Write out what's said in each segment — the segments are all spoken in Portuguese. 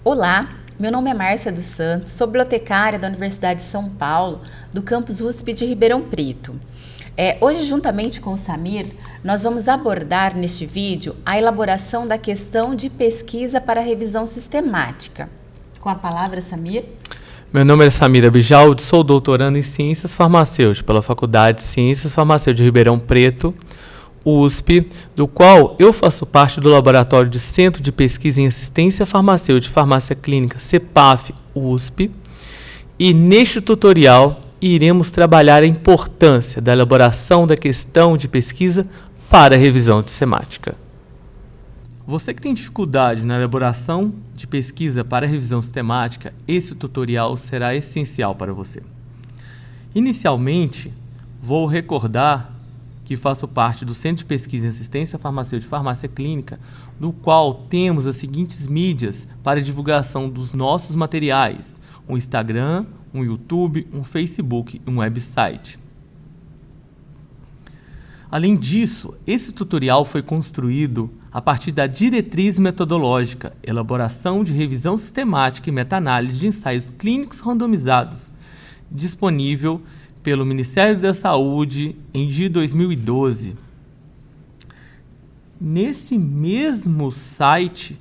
Olá, meu nome é Márcia dos Santos, sou bibliotecária da Universidade de São Paulo, do campus USP de Ribeirão Preto. Hoje, juntamente com o Samir, nós vamos abordar neste vídeo a elaboração da questão de pesquisa para revisão sistemática. Com a palavra, Samir. Meu nome é Samir Abijaldi, sou doutorando em Ciências Farmacêuticas pela Faculdade de Ciências Farmacêuticas de Ribeirão Preto, USP, do qual eu faço parte do Laboratório de Centro de Pesquisa em Assistência Farmacêutica e Farmácia Clínica, CEPAF, USP. E neste tutorial iremos trabalhar a importância da elaboração da questão de pesquisa para a revisão sistemática. Você que tem dificuldade na elaboração de pesquisa para revisão sistemática, esse tutorial será essencial para você. Inicialmente, vou recordar que faço parte do Centro de Pesquisa em Assistência Farmacêutica e Farmácia Clínica, no qual temos as seguintes mídias para divulgação dos nossos materiais: um Instagram, um YouTube, um Facebook e um website. Além disso, esse tutorial foi construído a partir da diretriz metodológica, elaboração de revisão sistemática e meta-análise de ensaios clínicos randomizados, disponível pelo Ministério da Saúde de 2012. Nesse mesmo site,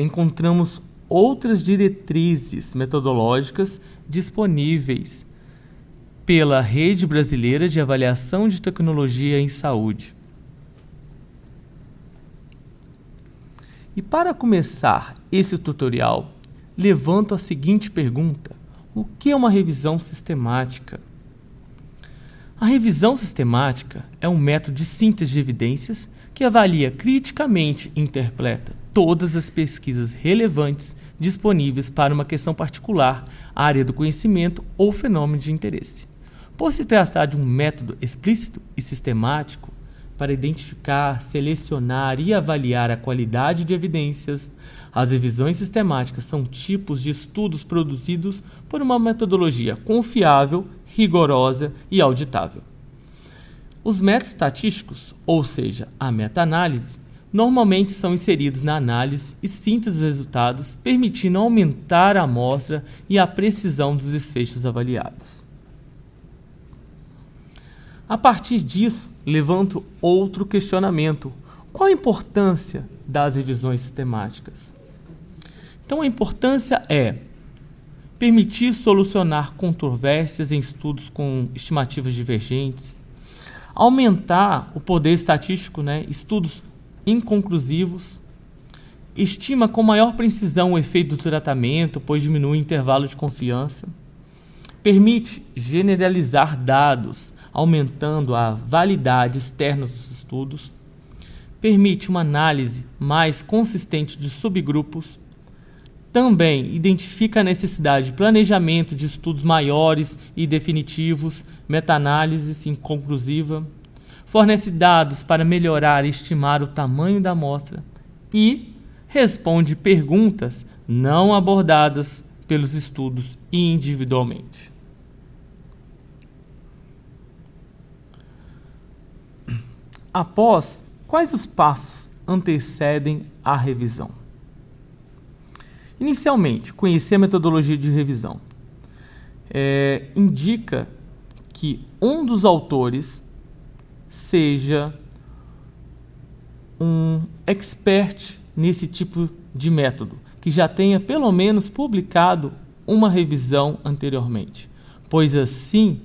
encontramos outras diretrizes metodológicas disponíveis pela Rede Brasileira de Avaliação de Tecnologia em Saúde. E para começar esse tutorial, levanto a seguinte pergunta: o que é uma revisão sistemática? A revisão sistemática é um método de síntese de evidências que avalia criticamente e interpreta todas as pesquisas relevantes disponíveis para uma questão particular, área do conhecimento ou fenômeno de interesse. Por se tratar de um método explícito e sistemático para identificar, selecionar e avaliar a qualidade de evidências, as revisões sistemáticas são tipos de estudos produzidos por uma metodologia confiável, rigorosa e auditável. Os métodos estatísticos, ou seja, a meta-análise, normalmente são inseridos na análise e síntese dos resultados, permitindo aumentar a amostra e a precisão dos desfechos avaliados. A partir disso, levanto outro questionamento: qual a importância das revisões sistemáticas? Então, a importância é permitir solucionar controvérsias em estudos com estimativas divergentes, aumentar o poder estatístico, estudos inconclusivos, estima com maior precisão o efeito do tratamento, pois diminui o intervalo de confiança, permite generalizar dados, aumentando a validade externa dos estudos, permite uma análise mais consistente de subgrupos, também identifica a necessidade de planejamento de estudos maiores e definitivos, meta-análise inconclusiva, fornece dados para melhorar e estimar o tamanho da amostra e responde perguntas não abordadas pelos estudos individualmente. Após, quais os passos antecedem a revisão? Inicialmente, conhecer a metodologia de revisão. Indica que um dos autores seja um expert nesse tipo de método, que já tenha pelo menos publicado uma revisão anteriormente, pois assim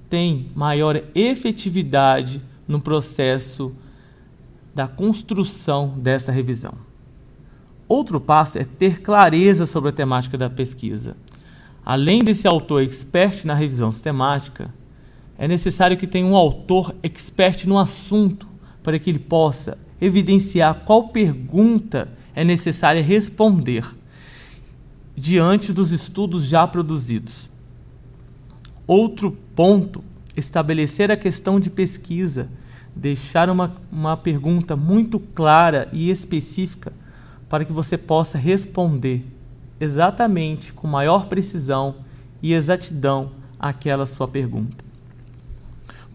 tem maior efetividade no processo da construção dessa revisão. Outro passo é ter clareza sobre a temática da pesquisa. Além desse autor expert na revisão sistemática, é necessário que tenha um autor expert no assunto para que ele possa evidenciar qual pergunta é necessária responder diante dos estudos já produzidos. Outro ponto: estabelecer a questão de pesquisa, deixar uma pergunta muito clara e específica para que você possa responder exatamente, com maior precisão e exatidão, àquela sua pergunta.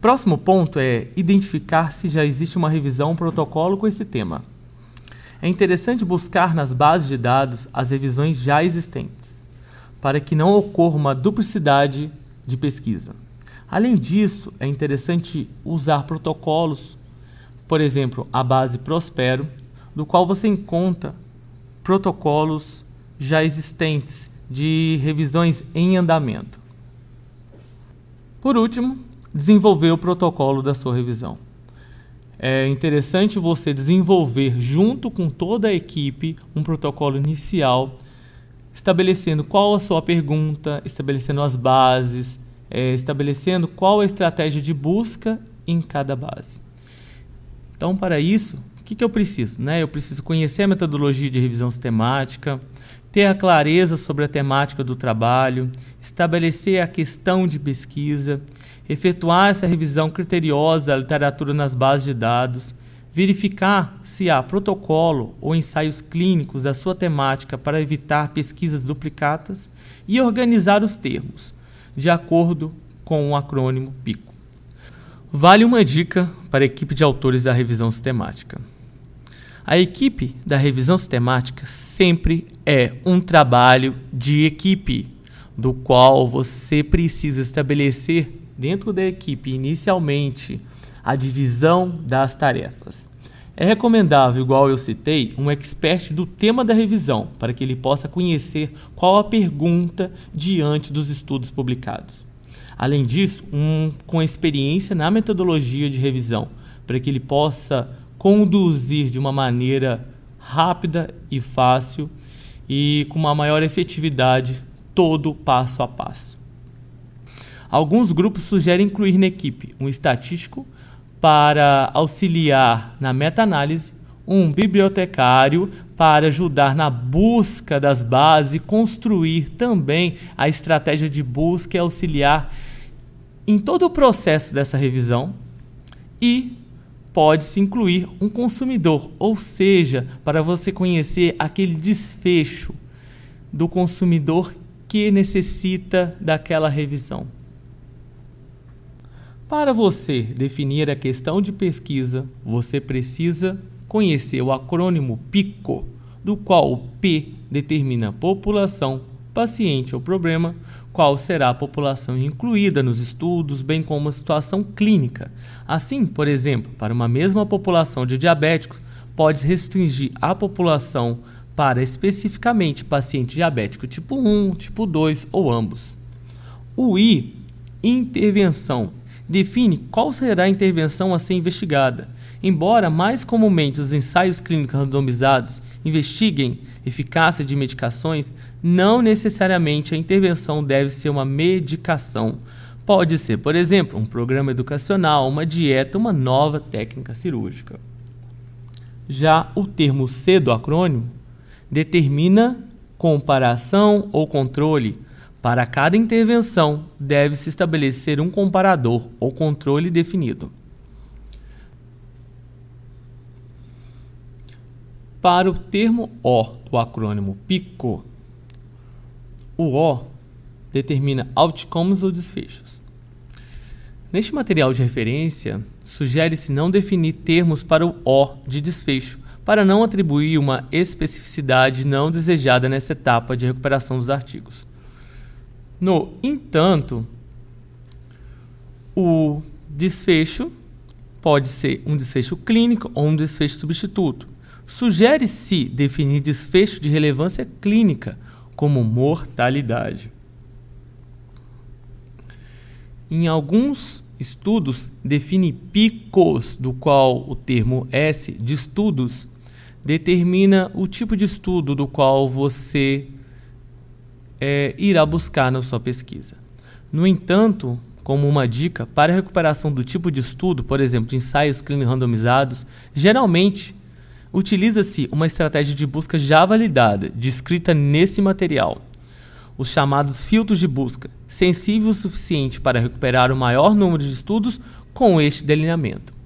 Próximo ponto é identificar se já existe uma revisão, um protocolo com esse tema. é interessante buscar nas bases de dados as revisões já existentes, para que não ocorra uma duplicidade de pesquisa. Além disso, é interessante usar protocolos, por exemplo, a base Prospero, do qual você encontra protocolos já existentes de revisões em andamento. Por último, desenvolver o protocolo da sua revisão. É interessante você desenvolver, junto com toda a equipe, um protocolo inicial, estabelecendo qual a sua pergunta, estabelecendo as bases, estabelecendo qual a estratégia de busca em cada base. Então, para isso, o que eu preciso? Eu preciso conhecer a metodologia de revisão sistemática, ter a clareza sobre a temática do trabalho, estabelecer a questão de pesquisa, efetuar essa revisão criteriosa da literatura nas bases de dados, verificar se há protocolo ou ensaios clínicos da sua temática para evitar pesquisas duplicadas e organizar os termos, de acordo com o acrônimo PICO. Vale uma dica para a equipe de autores da revisão sistemática. A equipe da revisão sistemática sempre é um trabalho de equipe, do qual você precisa estabelecer dentro da equipe inicialmente a divisão das tarefas. É recomendável, igual eu citei, um expert do tema da revisão, para que ele possa conhecer qual a pergunta diante dos estudos publicados. Além disso, com experiência na metodologia de revisão, para que ele possa conduzir de uma maneira rápida e fácil e com uma maior efetividade todo passo a passo. Alguns grupos sugerem incluir na equipe um estatístico para auxiliar na meta-análise, um bibliotecário para ajudar na busca das bases e construir também a estratégia de busca e auxiliar em todo o processo dessa revisão, e pode-se incluir um consumidor, ou seja, para você conhecer aquele desfecho do consumidor que necessita daquela revisão. Para você definir a questão de pesquisa, você precisa conhecer o acrônimo PICO, do qual o P determina população, paciente ou problema, qual será a população incluída nos estudos, bem como a situação clínica. Assim, por exemplo, para uma mesma população de diabéticos, pode restringir a população para especificamente paciente diabético tipo 1, tipo 2 ou ambos. O I, intervenção, define qual será a intervenção a ser investigada. Embora mais comumente os ensaios clínicos randomizados investiguem eficácia de medicações, não necessariamente a intervenção deve ser uma medicação. Pode ser, por exemplo, um programa educacional, uma dieta, uma nova técnica cirúrgica. Já o termo C do acrônimo determina comparação ou controle. Para cada intervenção, deve-se estabelecer um comparador ou controle definido. Para o termo O do acrônimo PICO, o O determina outcomes ou desfechos. Neste material de referência, sugere-se não definir termos para o O de desfecho, para não atribuir uma especificidade não desejada nessa etapa de recuperação dos artigos. No entanto, o desfecho pode ser um desfecho clínico ou um desfecho substituto. Sugere-se definir desfecho de relevância clínica, como mortalidade. Em alguns estudos, define picos, do qual o termo S de estudos determina o tipo de estudo do qual você irá buscar na sua pesquisa. No entanto, como uma dica, para a recuperação do tipo de estudo, por exemplo, de ensaios clínicos randomizados, geralmente utiliza-se uma estratégia de busca já validada, descrita nesse material. Os chamados filtros de busca, sensível o suficiente para recuperar o maior número de estudos com este delineamento.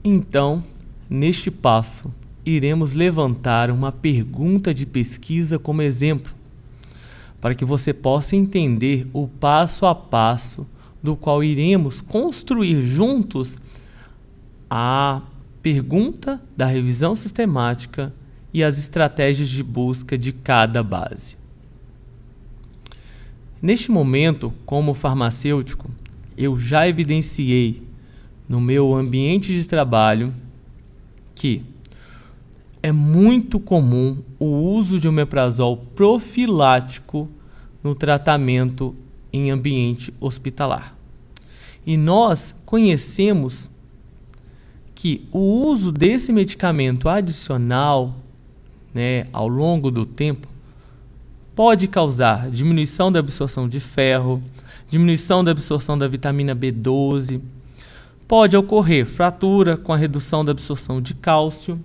Então, neste passo, iremos levantar uma pergunta de pesquisa como exemplo, para que você possa entender o passo a passo do qual iremos construir juntos a pergunta da revisão sistemática e as estratégias de busca de cada base. Neste momento, como farmacêutico, eu já evidenciei no meu ambiente de trabalho que é muito comum o uso de omeprazol profilático no tratamento em ambiente hospitalar. E nós conhecemos que o uso desse medicamento adicional, ao longo do tempo, pode causar diminuição da absorção de ferro, diminuição da absorção da vitamina B12, pode ocorrer fratura com a redução da absorção de cálcio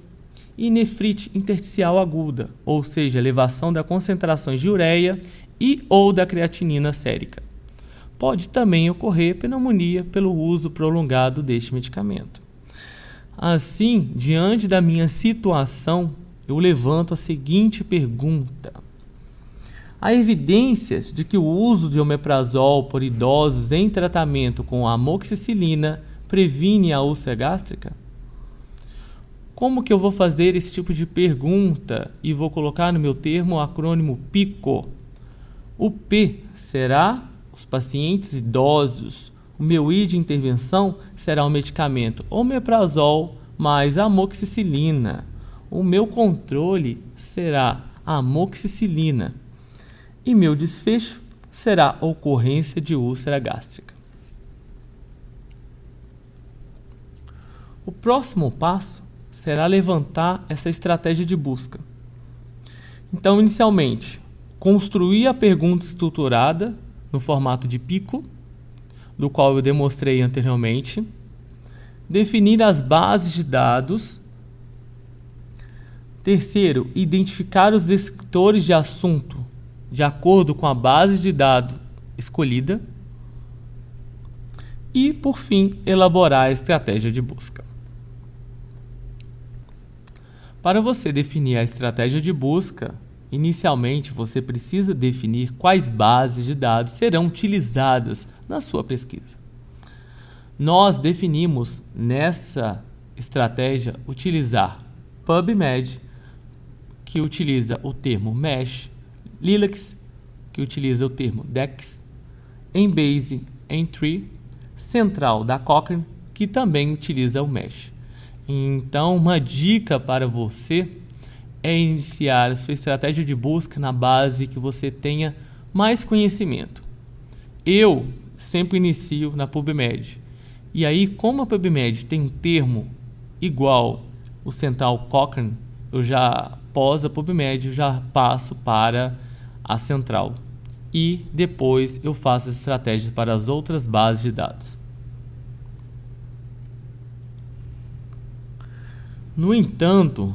e nefrite intersticial aguda, ou seja, elevação da concentrações de ureia e ou da creatinina sérica. Pode também ocorrer pneumonia pelo uso prolongado deste medicamento. Assim, diante da minha situação, eu levanto a seguinte pergunta: há evidências de que o uso de omeprazol por idosos em tratamento com amoxicilina previne a úlcera gástrica? Como que eu vou fazer esse tipo de pergunta e vou colocar no meu termo o acrônimo PICO? O P será os pacientes idosos. O meu I de intervenção será o medicamento omeprazol mais amoxicilina. O meu controle será a amoxicilina. E meu desfecho será a ocorrência de úlcera gástrica. O próximo passo será levantar essa estratégia de busca. Então, inicialmente, construir a pergunta estruturada no formato de PICO, do qual eu demonstrei anteriormente, definir as bases de dados. Terceiro, identificar os descritores de assunto de acordo com a base de dados escolhida. E, por fim, elaborar a estratégia de busca. Para você definir a estratégia de busca, inicialmente você precisa definir quais bases de dados serão utilizadas na sua pesquisa. Nós definimos nessa estratégia utilizar PubMed, que utiliza o termo MESH, Lilacs, que utiliza o termo DEX, Embase, Entry, Central da Cochrane, que também utiliza o MESH. Então, uma dica para você é iniciar a sua estratégia de busca na base que você tenha mais conhecimento. Eu sempre inicio na PubMed. E aí, como a PubMed tem um termo igual o Central Cochrane, eu já, após a PubMed, eu já passo para a Central. E depois eu faço as estratégias para as outras bases de dados. No entanto,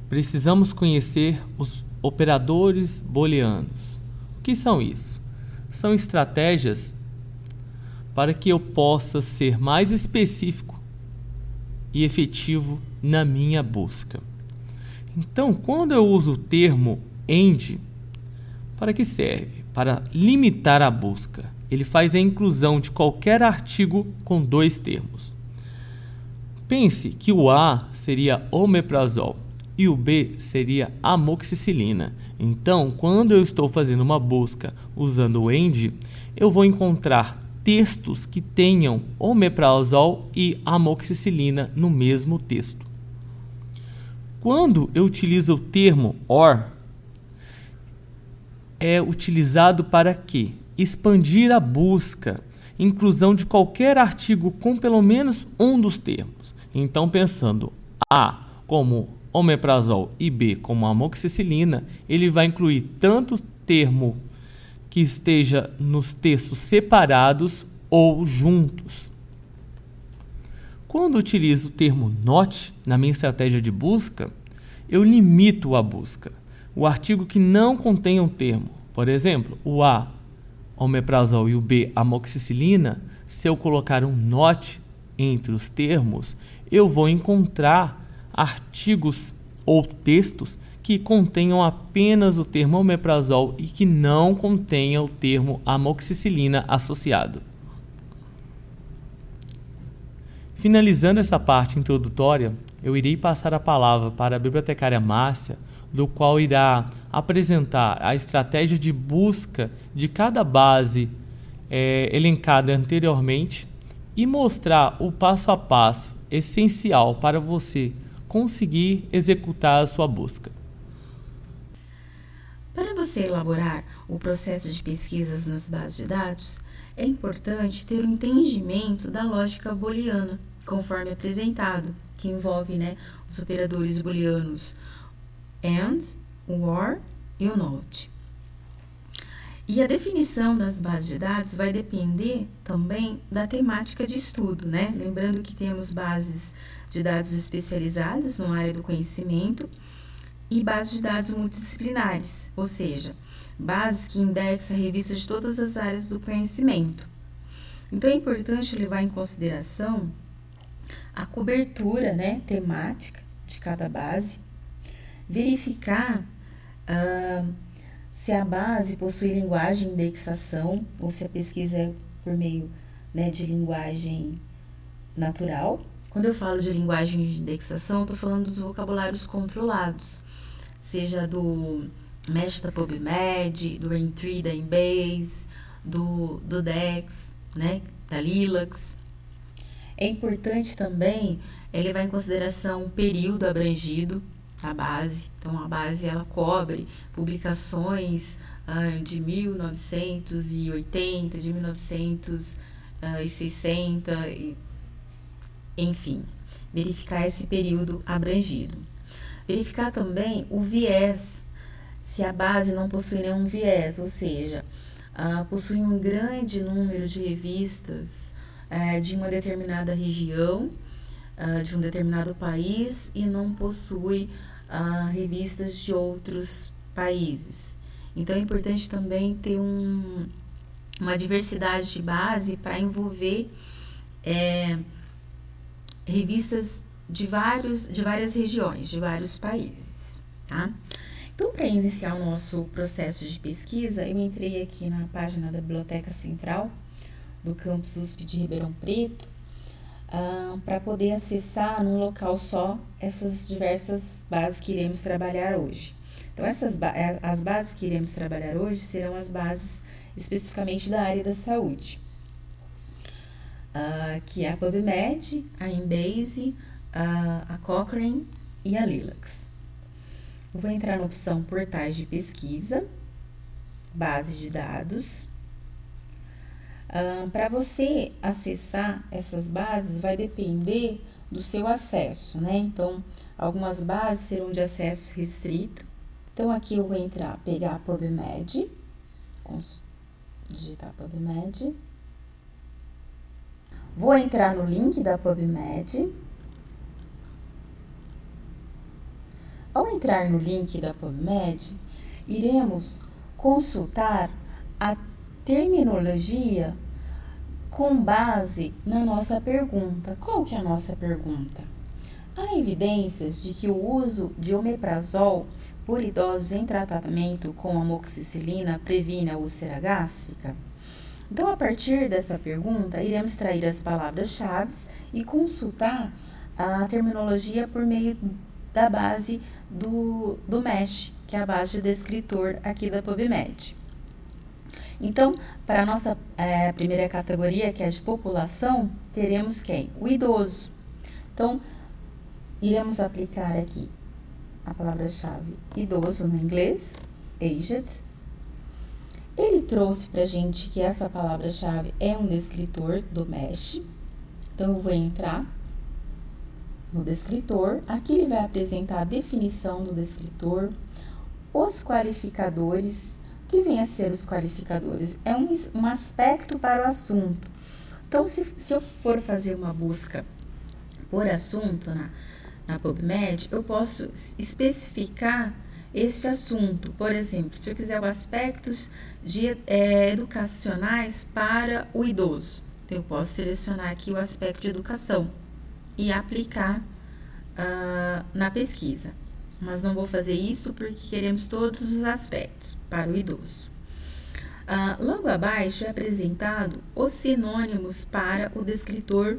precisamos conhecer os operadores booleanos. O que são isso? São estratégias para que eu possa ser mais específico e efetivo na minha busca. Então, quando eu uso o termo AND, para que serve? Para limitar a busca. Ele faz a inclusão de qualquer artigo com dois termos. Pense que o A seria omeprazol e o B seria amoxicilina. Então, quando eu estou fazendo uma busca usando o AND, eu vou encontrar textos que tenham omeprazol e amoxicilina no mesmo texto. Quando eu utilizo o termo OR, é utilizado para quê? Expandir a busca, inclusão de qualquer artigo com pelo menos um dos termos. Então, pensando A como omeprazol e B como amoxicilina, ele vai incluir tanto termo que esteja nos textos separados ou juntos. Quando utilizo o termo NOT na minha estratégia de busca, eu limito a busca. O artigo que não contém um termo, por exemplo, o A, omeprazol, e o B, amoxicilina, se eu colocar um NOT entre os termos, eu vou encontrar artigos ou textos que que contenham apenas o termo omeprazol e que não contenha o termo amoxicilina associado. Finalizando essa parte introdutória, eu irei passar a palavra para a bibliotecária Márcia, do qual irá apresentar a estratégia de busca de cada base elencada anteriormente e mostrar o passo a passo essencial para você conseguir executar a sua busca. Para você elaborar o processo de pesquisas nas bases de dados, é importante ter um entendimento da lógica booleana, conforme apresentado, que envolve os operadores booleanos AND, o OR e o NOT. E a definição das bases de dados vai depender também da temática de estudo, Lembrando que temos bases de dados especializadas na área do conhecimento e bases de dados multidisciplinares, ou seja, bases que indexam revistas de todas as áreas do conhecimento. Então, é importante levar em consideração a cobertura temática de cada base, verificar se a base possui linguagem de indexação ou se a pesquisa é por meio de linguagem natural. Quando eu falo de linguagem de indexação, estou falando dos vocabulários controlados, seja do Mesh da PubMed, do Entry da Embase, do DEX, da Lilacs. É importante também levar em consideração o período abrangido, a base. Então, a base ela cobre publicações de 1980, de 1960, enfim, verificar esse período abrangido. Verificar também o viés, se a base não possui nenhum viés, ou seja, possui um grande número de revistas de uma determinada região, de um determinado país, e não possui revistas de outros países. Então, é importante também ter uma diversidade de base para envolver revistas de várias regiões, de vários países, tá? Então, para iniciar o nosso processo de pesquisa, eu entrei aqui na página da Biblioteca Central do campus USP de Ribeirão Preto, para poder acessar num local só essas diversas bases que iremos trabalhar hoje. Então, as bases que iremos trabalhar hoje serão as bases especificamente da área da saúde, que é a PubMed, a Embase, a Cochrane e a Lilacs. Eu vou entrar na opção Portais de Pesquisa, Base de Dados. Para você acessar essas bases vai depender do seu acesso, Então, algumas bases serão de acesso restrito. Então, aqui eu vou pegar a PubMed, digitar PubMed. Vou entrar no link da PubMed. Ao entrar no link da PubMed, iremos consultar a terminologia com base na nossa pergunta. Qual que é a nossa pergunta? Há evidências de que o uso de omeprazol por idosos em tratamento com amoxicilina previne a úlcera gástrica? Então, a partir dessa pergunta, iremos extrair as palavras-chave e consultar a terminologia por meio da base do MESH, que é a base de descritor aqui da PubMed. Então, para a nossa primeira categoria, que é de população, teremos quem? O idoso. Então, iremos aplicar aqui a palavra-chave idoso no inglês, aged. Ele trouxe para a gente que essa palavra-chave é um descritor do MESH. Então, eu vou entrar no descritor. Aqui ele vai apresentar a definição do descritor, os qualificadores. O que vem a ser os qualificadores? É um aspecto para o assunto. Então, se eu for fazer uma busca por assunto na PubMed, eu posso especificar esse assunto. Por exemplo, se eu quiser aspectos educacionais para o idoso, então eu posso selecionar aqui o aspecto de educação e aplicar na pesquisa. mas não vou fazer isso porque queremos todos os aspectos para o idoso. Logo abaixo é apresentado os sinônimos para o descritor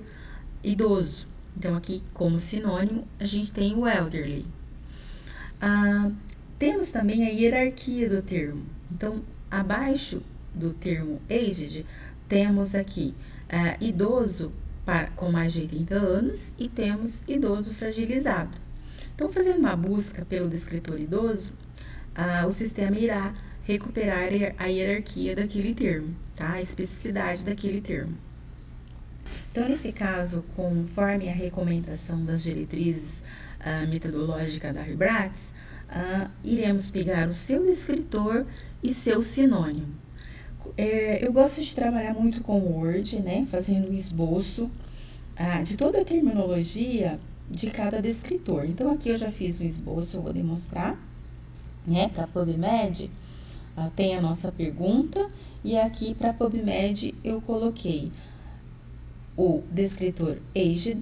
idoso. Então, aqui, como sinônimo, a gente tem o elderly. Temos também a hierarquia do termo. Então, abaixo do termo aged, temos aqui idoso com mais de 80 anos e temos idoso fragilizado. Então, fazendo uma busca pelo descritor idoso, o sistema irá recuperar a hierarquia daquele termo, tá? A especificidade daquele termo. Então, nesse caso, conforme a recomendação das diretrizes metodológicas da RIBRATS, iremos pegar o seu descritor e seu sinônimo. Eu gosto de trabalhar muito com o Word, né? Fazendo o esboço de toda a terminologia de cada descritor. Então, aqui eu já fiz um esboço, eu vou demonstrar, né? Para a PubMed, tem a nossa pergunta, e aqui para a PubMed eu coloquei o descritor aged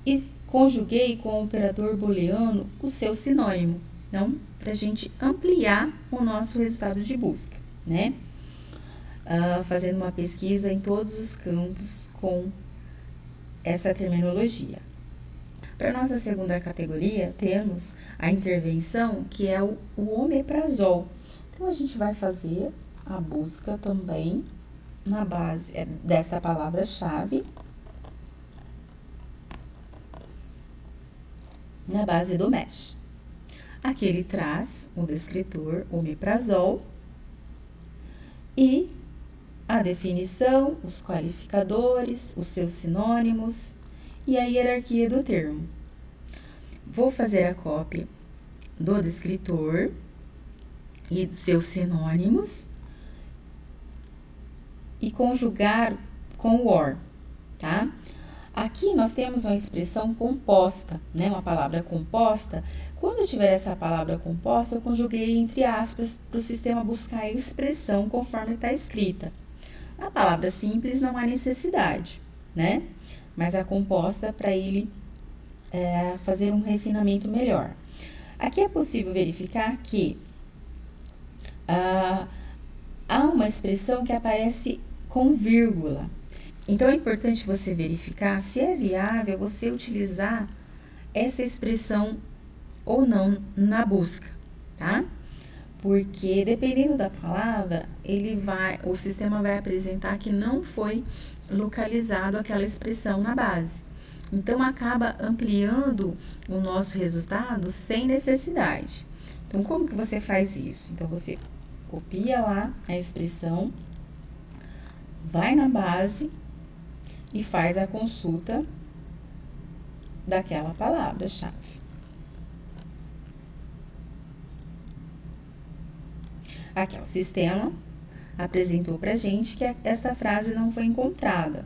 e conjuguei com o operador booleano o seu sinônimo. Então, para a gente ampliar o nosso resultado de busca, né? Fazendo uma pesquisa em todos os campos com essa terminologia. Para nossa segunda categoria, temos a intervenção, que é o omeprazol. Então, a gente vai fazer a busca também na base dessa palavra-chave, na base do MESH. Aqui ele traz o descritor omeprazol e a definição, os qualificadores, os seus sinônimos e a hierarquia do termo. Vou fazer a cópia do descritor e dos seus sinônimos e conjugar com o OR, tá? Aqui nós temos uma expressão composta, né? Uma palavra composta. Quando eu tiver essa palavra composta, eu conjuguei entre aspas para o sistema buscar a expressão conforme está escrita. A palavra simples não há necessidade, né? Mas a composta para ele fazer um refinamento melhor. Aqui é possível verificar que há uma expressão que aparece com vírgula. Então, é importante você verificar se é viável você utilizar essa expressão ou não na busca, tá? Porque, dependendo da palavra, o sistema vai apresentar que não foi localizado aquela expressão na base. Então, acaba ampliando o nosso resultado sem necessidade. Então, como que você faz isso? Então, você copia lá a expressão, vai na base e faz a consulta daquela palavra-chave. Aqui, o sistema apresentou para a gente que esta frase não foi encontrada.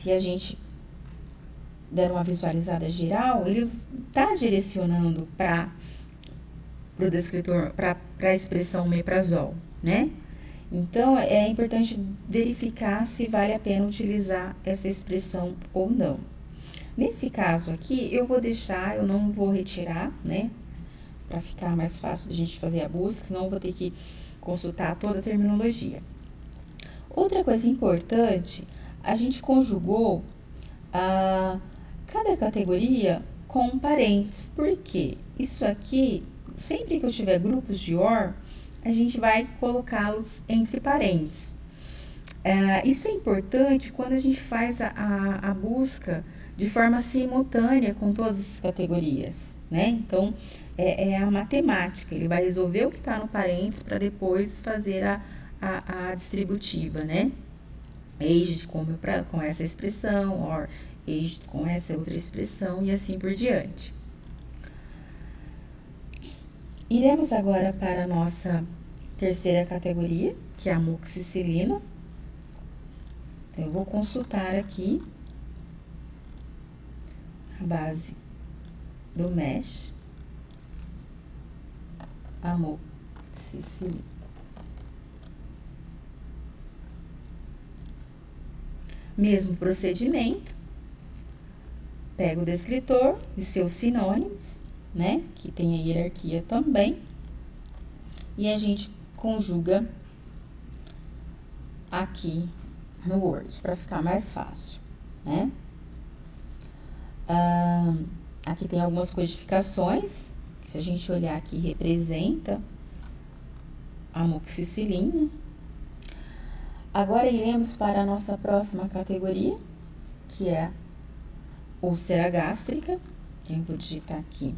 Se a gente der uma visualizada geral, ele está direcionando para o descritor, para a expressão omeprazol, né? Então, é importante verificar se vale a pena utilizar essa expressão ou não. Nesse caso aqui, eu vou deixar, eu não vou retirar, né? Para ficar mais fácil de a gente fazer a busca, senão eu vou ter que consultar toda a terminologia. Outra coisa importante, a gente conjugou cada categoria com um parênteses. Por quê? Isso aqui, sempre que eu tiver grupos de OR, a gente vai colocá-los entre parênteses. Isso é importante quando a gente faz a busca de forma simultânea com todas as categorias, né? Então, é a matemática, ele vai resolver o que está no parênteses para depois fazer a distributiva, né? Aged com essa expressão, or aged com essa outra expressão e assim por diante. Iremos agora para a nossa terceira categoria, que é a amoxicilina. Então, eu vou consultar aqui a base do MESH, amoxicilina. Mesmo procedimento, pego o descritor e seus sinônimos né? Que tem a hierarquia também. E a gente conjuga aqui no Word, para ficar mais fácil, né? Aqui tem algumas codificações, que se a gente olhar aqui, representa a amoxicilina. Agora iremos para a nossa próxima categoria, que é úlcera gástrica. Eu vou digitar aqui.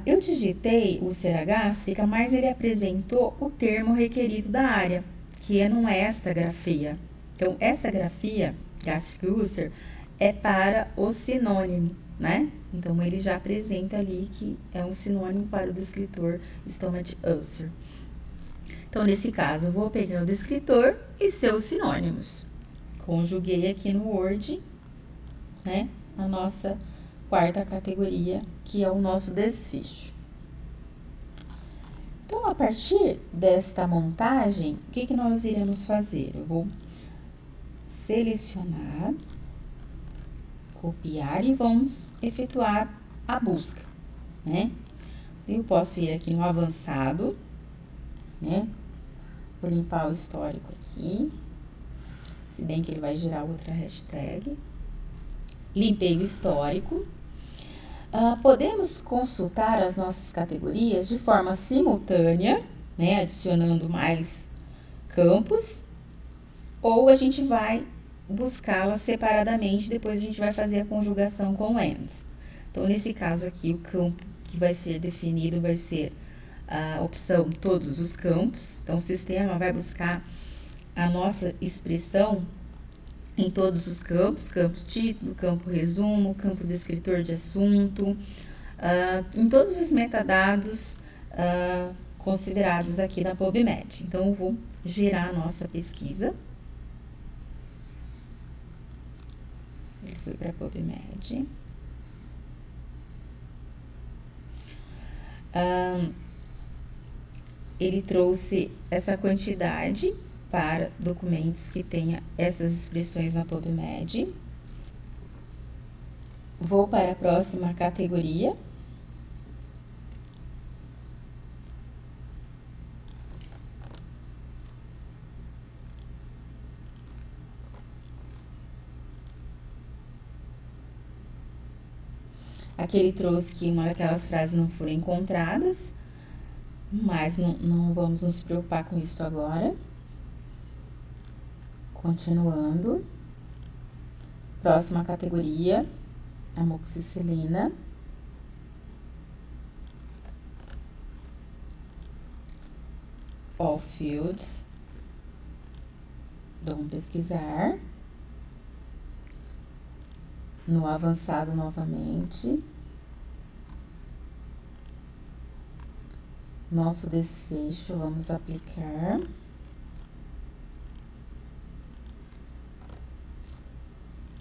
Eu digitei úlcera gástrica, mas ele apresentou o termo requerido da área, que não é esta grafia. Então, essa grafia, gastric ulcer, é para o sinônimo, né? Então, ele já apresenta ali que é um sinônimo para o descritor stomach ulcer. Então, nesse caso, eu vou pegar o descritor e seus sinônimos. Conjuguei aqui no Word, né, a nossa quarta categoria, que é o nosso desfecho. Então, a partir desta montagem, o que nós iremos fazer? Eu vou selecionar, copiar e vamos efetuar a busca, né? Eu posso ir aqui no avançado, né? Vou limpar o histórico aqui, se bem que ele vai gerar outra hashtag. Limpei o histórico. Podemos consultar as nossas categorias de forma simultânea, né, adicionando mais campos, ou a gente vai buscá-las separadamente, depois a gente vai fazer a conjugação com o AND. Então, nesse caso aqui, o campo que vai ser definido vai ser a opção todos os campos. Então, o sistema vai buscar a nossa expressão em todos os campos, campo título, campo resumo, campo descritor de assunto, em todos os metadados considerados aqui na PubMed. Então, eu vou gerar a nossa pesquisa. Ele foi para a PubMed. Ele trouxe essa quantidade para documentos que tenha essas expressões na PubMed. Vou para a próxima categoria. Aqui ele trouxe que uma daquelas frases não foram encontradas, mas não vamos nos preocupar com isso agora. Continuando. Próxima categoria, amoxicilina. All fields. Vamos pesquisar. No avançado novamente. Nosso desfecho, vamos aplicar.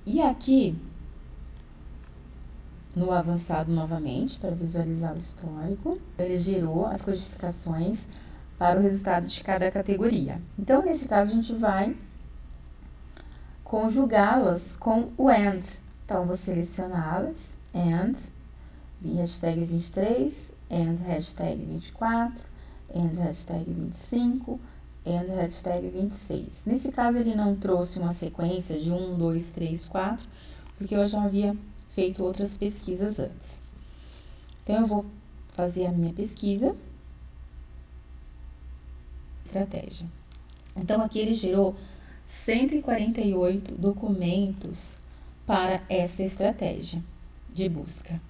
E aqui, no avançado novamente, para visualizar o histórico, ele gerou as codificações para o resultado de cada categoria. Então, nesse caso, a gente vai conjugá-las com o AND. Então, vou selecioná-las, AND, hashtag 23, AND hashtag 24, AND hashtag 25, AND hashtag 26. Nesse caso, ele não trouxe uma sequência de 1, 2, 3, 4, porque eu já havia feito outras pesquisas antes. Então, eu vou fazer a minha pesquisa. Estratégia. Então, aqui ele gerou 148 documentos para essa estratégia de busca.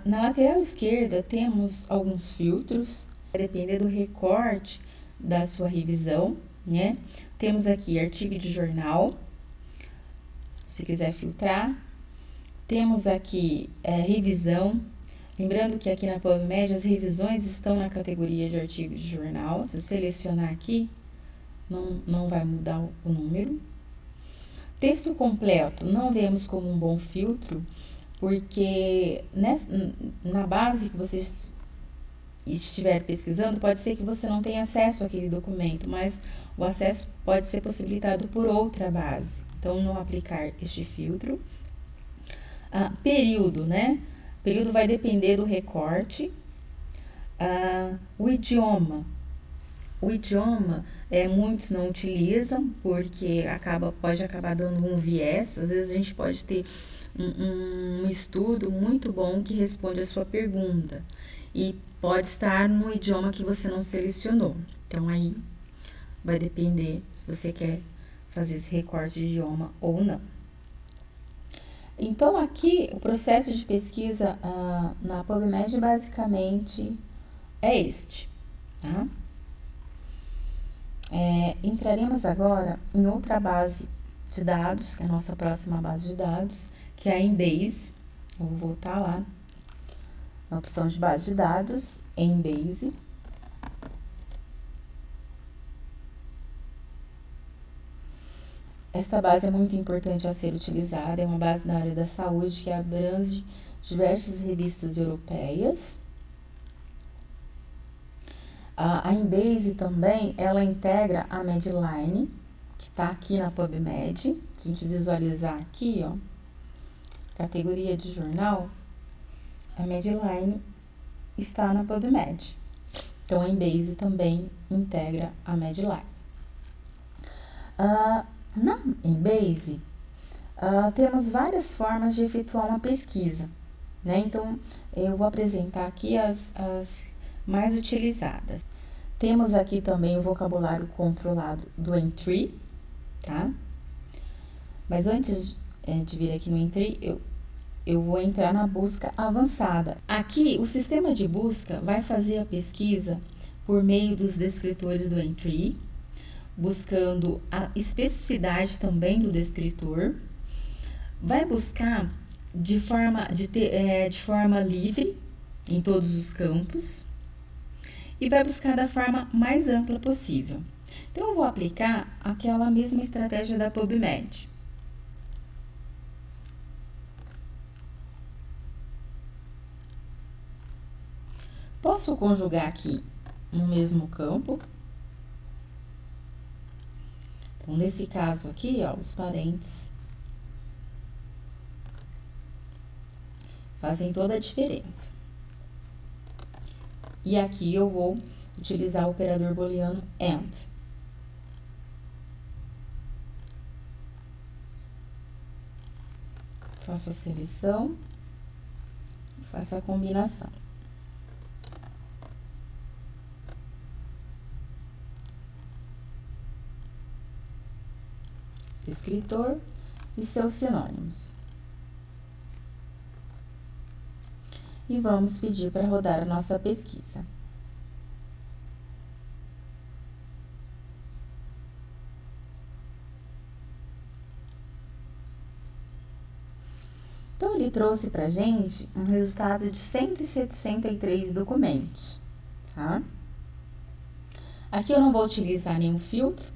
Na lateral esquerda, temos alguns filtros, vai depender do recorte da sua revisão, né? Temos aqui artigo de jornal, se quiser filtrar. Temos aqui revisão. Lembrando que aqui na PubMed as revisões estão na categoria de artigo de jornal. Se eu selecionar aqui, não vai mudar o número. Texto completo não vemos como um bom filtro, porque na base que vocês estiver pesquisando, pode ser que você não tenha acesso àquele documento, mas o acesso pode ser possibilitado por outra base. Então, não aplicar este filtro. Período, né? Período vai depender do recorte. O idioma. O idioma, muitos não utilizam, porque pode acabar dando um viés. Às vezes a gente pode ter um estudo muito bom que responde a sua pergunta. E pode estar no idioma que você não selecionou. Então, aí vai depender se você quer fazer esse recorte de idioma ou não. Então, aqui, o processo de pesquisa na PubMed basicamente é este, tá? Entraremos agora em outra base de dados, que é a nossa próxima base de dados, que é a Embase. Eu vou voltar lá na opção de base de dados, Embase. Esta base é muito importante a ser utilizada, é uma base na área da saúde que abrange diversas revistas europeias. A Embase também, ela integra a Medline, que está aqui na PubMed. Se a gente visualizar aqui, ó, categoria de jornal, a Medline está na PubMed. Então, a Embase também integra a Medline. Na Embase, temos várias formas de efetuar uma pesquisa, né? Então, eu vou apresentar aqui as mais utilizadas. Temos aqui também o vocabulário controlado do Entry, tá? Mas antes de vir aqui no Entry, eu vou entrar na busca avançada. Aqui, o sistema de busca vai fazer a pesquisa por meio dos descritores do Entry, buscando a especificidade também do descritor, vai buscar de forma livre em todos os campos e vai buscar da forma mais ampla possível. Então, eu vou aplicar aquela mesma estratégia da PubMed. Posso conjugar aqui no mesmo campo. Então, nesse caso aqui, ó, os parênteses fazem toda a diferença. E aqui eu vou utilizar o operador booleano AND. Faço a seleção, faço a combinação. Descritor e seus sinônimos. E vamos pedir para rodar a nossa pesquisa. Então, ele trouxe para a gente um resultado de 163 documentos, tá? Aqui eu não vou utilizar nenhum filtro,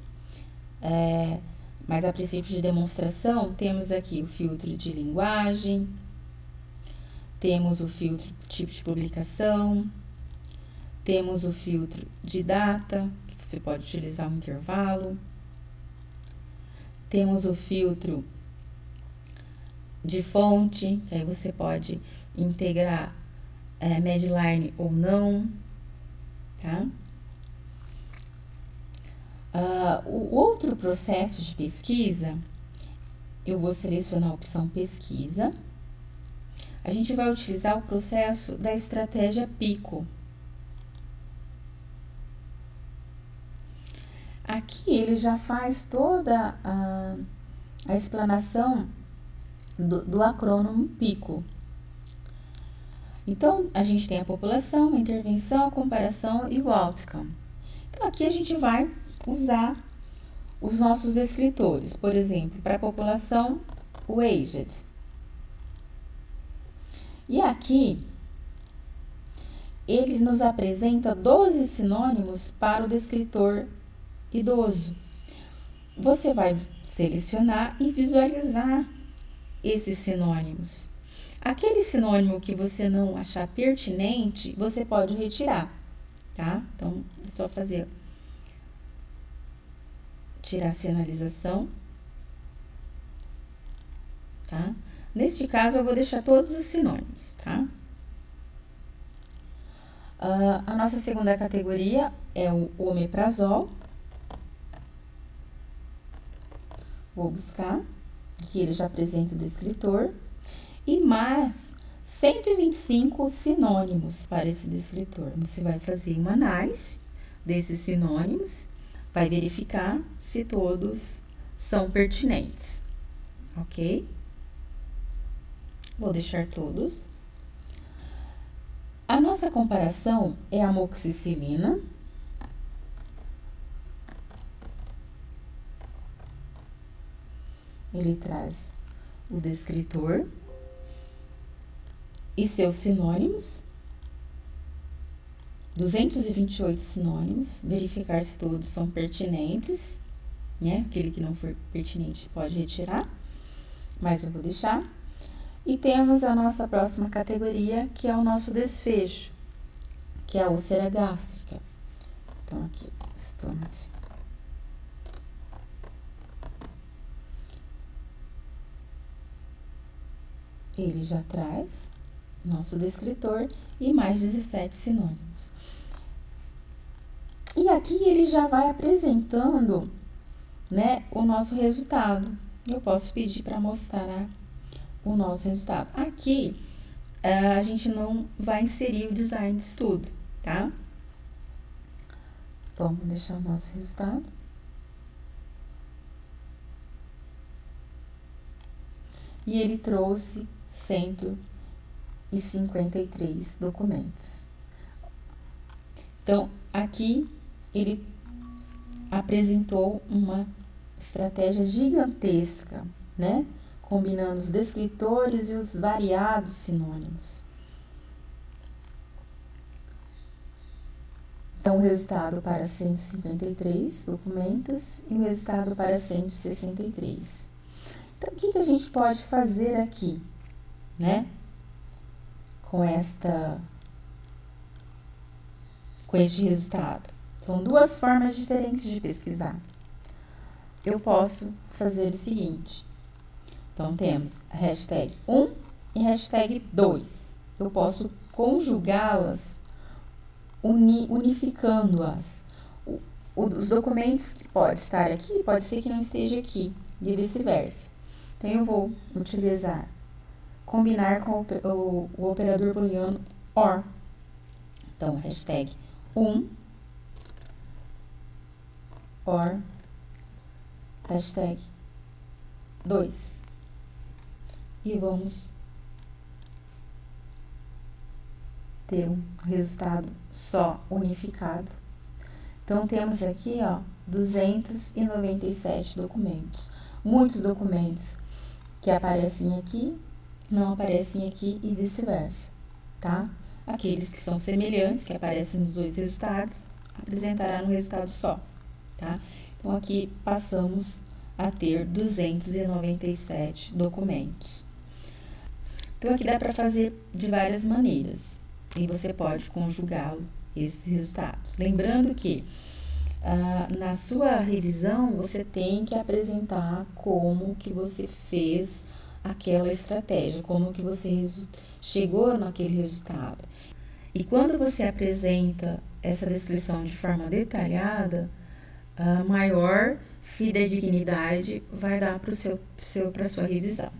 mas a princípio de demonstração, temos aqui o filtro de linguagem, temos o filtro tipo de publicação, temos o filtro de data, que você pode utilizar um intervalo, temos o filtro de fonte, que aí você pode integrar Medline ou não, tá? O outro processo de pesquisa, eu vou selecionar a opção pesquisa. A gente vai utilizar o processo da estratégia PICO. Aqui ele já faz toda a explanação do acrônimo PICO. Então, a gente tem a população, a intervenção, a comparação e o outcome. Então, aqui a gente vai usar os nossos descritores. Por exemplo, para a população, o aged. E aqui, ele nos apresenta 12 sinônimos para o descritor idoso. Você vai selecionar e visualizar esses sinônimos. Aquele sinônimo que você não achar pertinente, você pode retirar. tá? Então, é só tirar a sinalização, tá? Neste caso, eu vou deixar todos os sinônimos, tá? A nossa segunda categoria é o omeprazol. Vou buscar, aqui ele já apresenta o descritor, e mais 125 sinônimos para esse descritor. Você vai fazer uma análise desses sinônimos, vai verificar se todos são pertinentes, ok? Vou deixar todos. A nossa comparação é a amoxicilina. Ele traz o descritor e seus sinônimos. 228 sinônimos, verificar se todos são pertinentes, né? Aquele que não for pertinente pode retirar, mas eu vou deixar. E temos a nossa próxima categoria, que é o nosso desfecho, que é a úlcera gástrica. Então, aqui, estômago. Ele já traz nosso descritor e mais 17 sinônimos. E aqui ele já vai apresentando, né, o nosso resultado. Eu posso pedir para mostrar o nosso resultado. Aqui, a gente não vai inserir o design de estudo, tá? Vamos deixar o nosso resultado. E ele trouxe 153 documentos. Então, aqui ele apresentou uma estratégia gigantesca, né? Combinando os descritores e os variados sinônimos. Então, o resultado para 153 documentos e o resultado para 163. Então, o que a gente pode fazer aqui, né? Com este resultado. São duas formas diferentes de pesquisar. Eu posso fazer o seguinte. Então, temos a hashtag 1 e hashtag 2. Eu posso conjugá-las, unificando-as. Os documentos que pode estar aqui, pode ser que não esteja aqui, e vice-versa. Então, eu vou utilizar, combinar com o operador booleano OR. Então, hashtag 1, OR, hashtag 2. E vamos ter um resultado só unificado. Então, temos aqui, ó, 297 documentos. Muitos documentos que aparecem aqui, não aparecem aqui e vice-versa, tá? Aqueles que são semelhantes, que aparecem nos dois resultados, apresentará um resultado só, tá? Então, aqui passamos a ter 297 documentos. Então, aqui dá para fazer de várias maneiras, e você pode conjugá-lo, esses resultados. Lembrando que, na sua revisão, você tem que apresentar como que você fez aquela estratégia, como que você chegou naquele resultado. E quando você apresenta essa descrição de forma detalhada, maior fidedignidade vai dar para a sua revisão.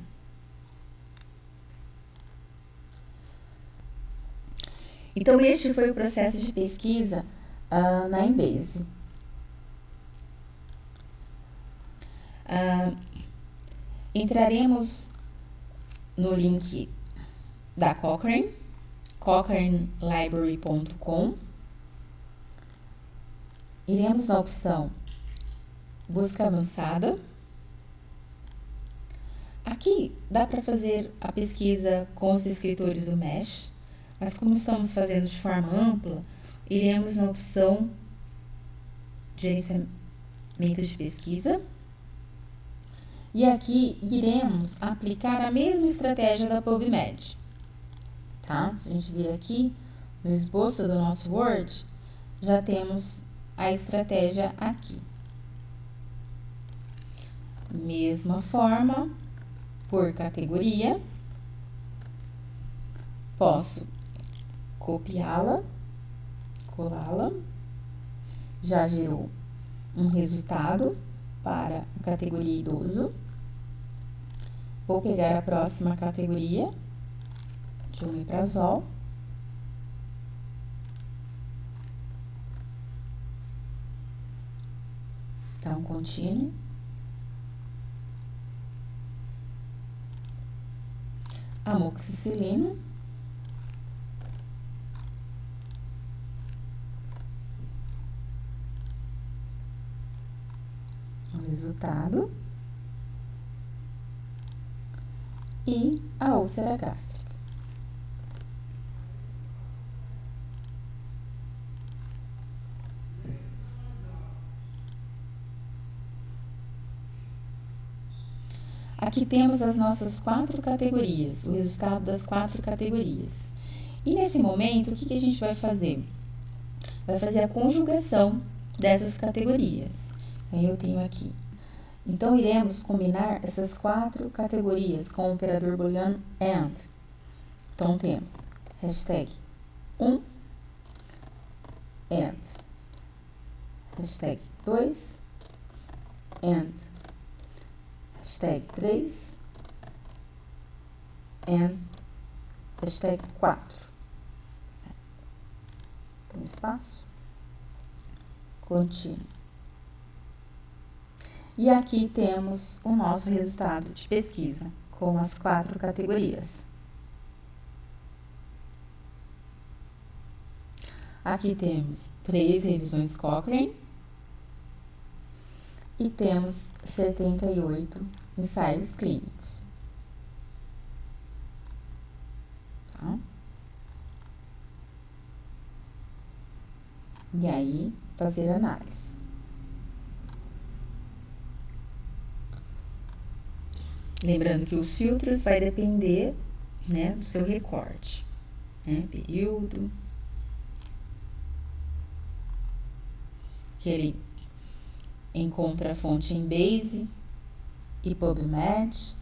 Então, este foi o processo de pesquisa na Embase. Entraremos no link da Cochrane, cochranelibrary.com. Iremos na opção Busca Avançada. Aqui dá para fazer a pesquisa com os descritores do MESH, mas como estamos fazendo de forma ampla, iremos na opção Gerenciamento de Pesquisa. E aqui iremos aplicar a mesma estratégia da PubMed, tá? Se a gente vir aqui no esboço do nosso Word, já temos a estratégia aqui. Mesma forma, por categoria, posso copiá-la, colá-la, já gerou um resultado para a categoria idoso. Vou pegar a próxima categoria, de omeprazol. Então, contínuo. Amoxicilina. O resultado. E a úlcera gástrica. Aqui temos as nossas 4 categorias, o resultado das 4 categorias. E nesse momento, o que a gente vai fazer? Vai fazer a conjugação dessas categorias. Aí eu tenho aqui. Então, iremos combinar essas 4 categorias com o operador booleano AND. Então, temos hashtag 1, AND. Hashtag 2, AND. Hashtag 3, and hashtag 4. Então, espaço, contínuo. E aqui temos o nosso resultado de pesquisa, com as 4 categorias. Aqui temos 3 revisões Cochrane e temos 78 ensaios clínicos. Tá? E aí, fazer análise. Lembrando que os filtros vai depender, né, do seu recorte, né, período, que ele encontra a fonte em Base e PubMed.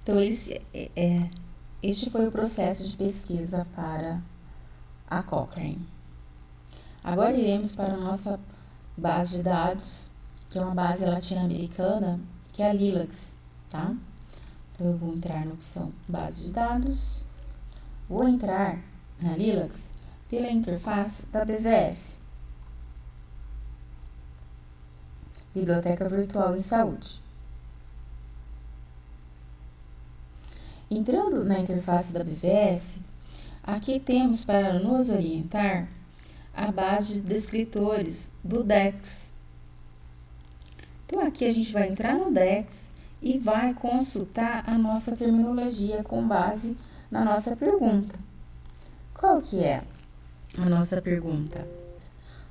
Então, este foi o processo de pesquisa para a Cochrane. Agora iremos para a nossa base de dados, que é uma base latino-americana, que é a Lilacs, tá? Então, eu vou entrar na opção base de dados, vou entrar na Lilacs pela interface da BVS, Biblioteca Virtual em Saúde. Entrando na interface da BVS, aqui temos para nos orientar a base de descritores do DEX. Então, aqui a gente vai entrar no DEX e vai consultar a nossa terminologia com base na nossa pergunta. Qual que é a nossa pergunta?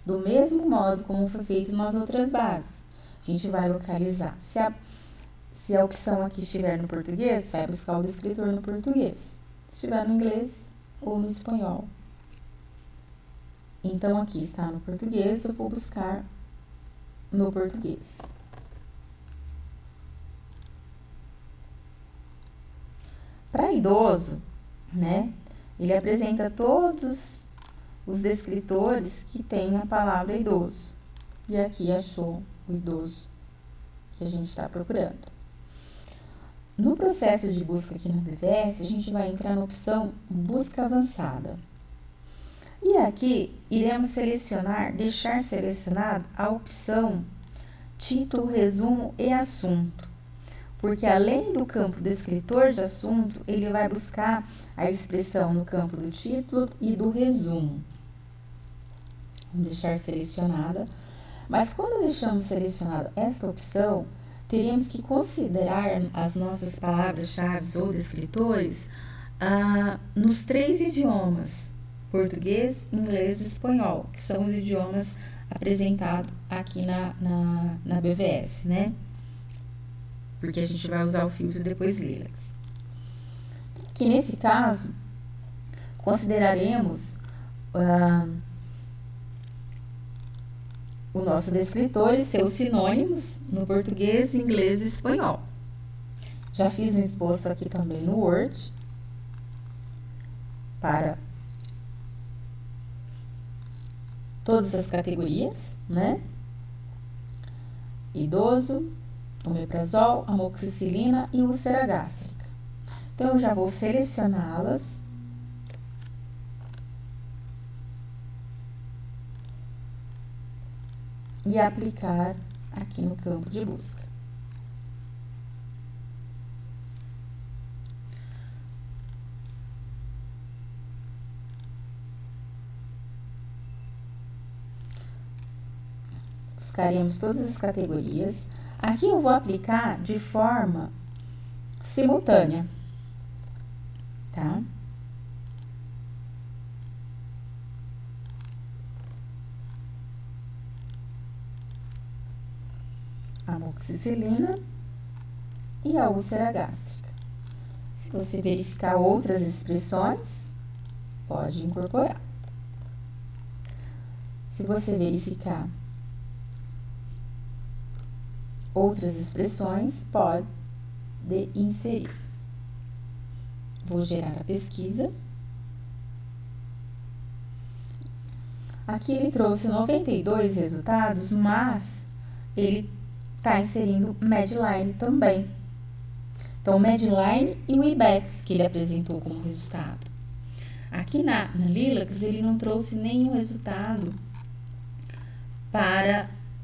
Do mesmo modo como foi feito nas outras bases, a gente vai localizar. Se a opção aqui estiver no português, vai buscar o descritor no português. Se estiver no inglês ou no espanhol. Então, aqui está no português, eu vou buscar no português. Para idoso, né, ele apresenta todos os descritores que tem a palavra idoso. E aqui achou o idoso que a gente está procurando. No processo de busca aqui na BVS, a gente vai entrar na opção Busca Avançada. E aqui, iremos deixar selecionado a opção Título, Resumo e Assunto. Porque além do campo descritor de assunto, ele vai buscar a expressão no campo do título e do resumo. Vamos deixar selecionada. Mas quando deixamos selecionada esta opção, teríamos que considerar as nossas palavras-chave ou descritores nos 3 idiomas, português, inglês e espanhol, que são os idiomas apresentados aqui na BVS, né? Porque a gente vai usar o filtro depois Lilacs. que nesse caso consideraremos o nosso descritor e seus sinônimos no português, inglês e espanhol. Já fiz um esboço aqui também no Word para todas as categorias, né? Idoso, omeprazol, amoxicilina e úlcera gástrica. Então, eu já vou selecioná-las. E aplicar aqui no campo de busca. Buscaremos todas as categorias. Aqui eu vou aplicar de forma simultânea, tá? Amoxicilina e a úlcera gástrica. Se você verificar outras expressões, pode incorporar. Se você verificar outras expressões, pode inserir. Vou gerar a pesquisa. Aqui ele trouxe 92 resultados, mas ele está inserindo Medline também. Então, o Medline e o IBEX que ele apresentou como resultado. Aqui na Lilacs, ele não trouxe nenhum resultado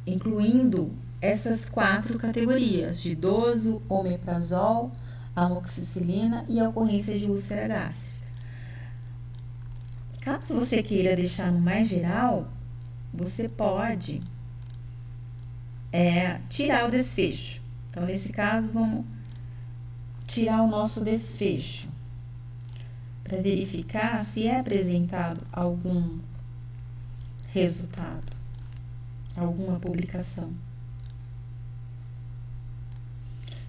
incluindo essas 4 categorias, de idoso, omeprazol, amoxicilina e a ocorrência de úlcera gástrica. Caso você queira deixar no mais geral, você pode tirar o desfecho. Então, nesse caso, vamos tirar o nosso desfecho para verificar se é apresentado algum resultado, alguma publicação.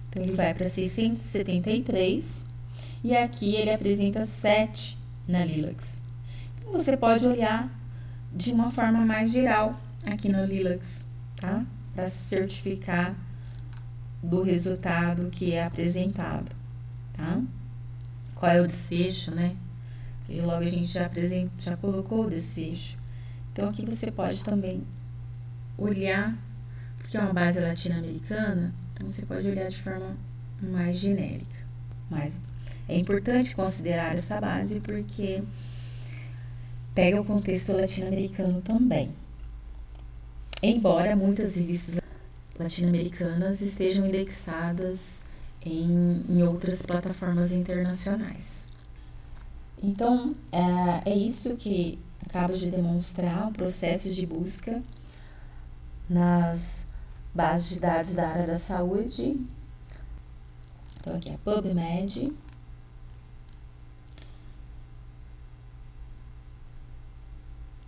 Então, ele vai para 673 e aqui ele apresenta 7 na Lilacs. Então, você pode olhar de uma forma mais geral aqui na Lilacs, tá? Para se certificar do resultado que é apresentado, tá? Qual é o desfecho, né? E logo a gente já colocou o desfecho. Então, aqui você pode também olhar, porque é uma base latino-americana, então você pode olhar de forma mais genérica. Mas é importante considerar essa base porque pega o contexto latino-americano também. Embora muitas revistas latino-americanas estejam indexadas em outras plataformas internacionais. Então, é isso que acabo de demonstrar, o processo de busca nas bases de dados da área da saúde. Então, aqui é a PubMed.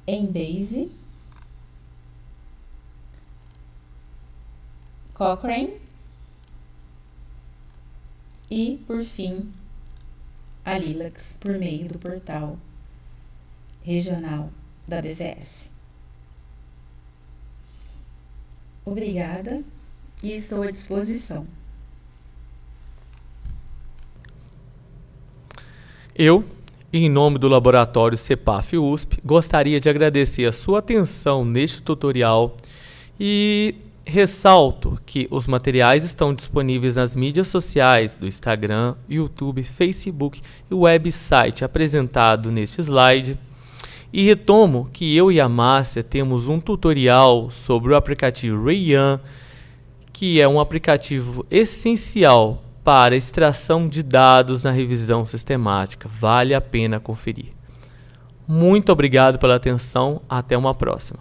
Embase. Cochrane e, por fim, a Lilacs, por meio do portal regional da BVS. Obrigada e estou à disposição. Eu, em nome do Laboratório CEPAF USP, gostaria de agradecer a sua atenção neste tutorial e ressalto que os materiais estão disponíveis nas mídias sociais do Instagram, YouTube, Facebook e website apresentado neste slide. E retomo que eu e a Márcia temos um tutorial sobre o aplicativo Rayyan, que é um aplicativo essencial para extração de dados na revisão sistemática. Vale a pena conferir. Muito obrigado pela atenção. Até uma próxima.